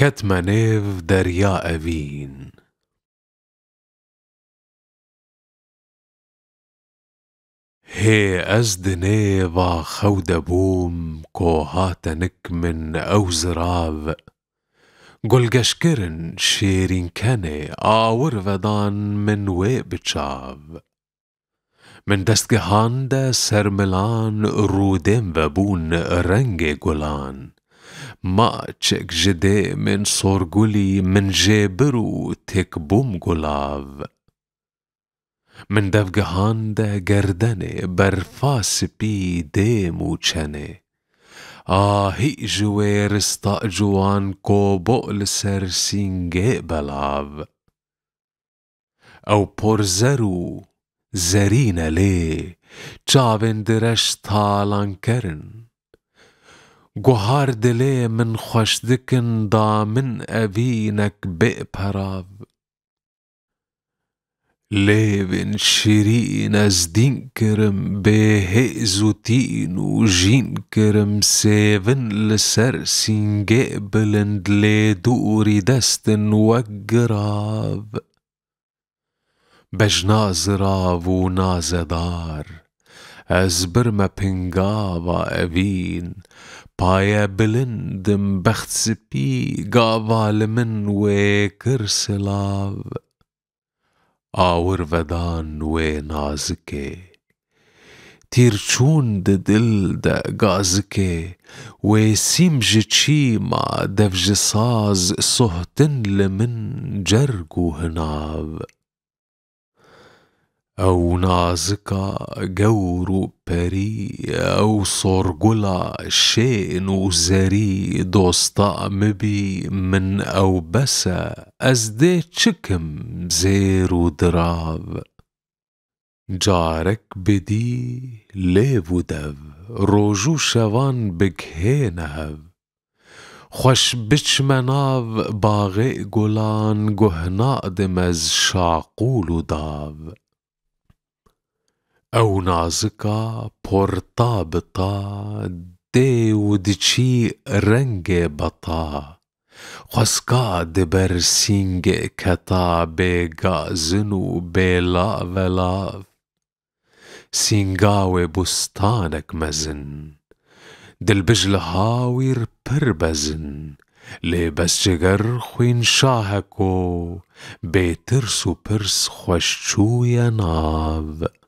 كتمنيف دريا أفين. هي أزدنيفا خودبوم كوهاتنك من أوزراف قل قشكرن شيرين كني آور فدان من وي بتشاف من دستگهانده سرملان رودم وبون رنگ گلان ما چک جده من سورگولی من جبرو تک بوم گلاو من دفگهانده گردنه برفاس بی دیم و چنه آهی جویر استا جوان کو بقل سر سینگه بلاو او پرزرو زرین لی چاوین درش تالان کرن گوهار دلی من خوش دکن دا من اوینک بی پراو لیوین شیرین از دین کرم به هیزو تین و جین کرم سیون لسر سینگه بلند لی دوری دستن وگراو بجناز راو و نازدار از برم پنگاوا اوین پای بلندم بخت سپی گاوال من و کرسلاو آور ودان و نازکه تیرچون ده دل ده گازکه و سیمج چی ما دفج ساز صهتن لمن جرگو هناو او نازکا گورو پری او سورگولا شین و زری دوستا مبی من او بسا از ده چکم زیرو دراو جارک بدی لیو دو روجو شوان بگه نهو خوش بچمناو باغ گلان گهنا دم از شاقول داو او نازکا پرتا بتا دیو دچی رنگ بطا خسکا دبر سینگ کتا بیگا زنو بیلا ولاف سینگاو بستانک مزن دل بجل هاویر پر بزن لی بس جگر خوین شاهکو بی ترس و پرس خوش چوی ناو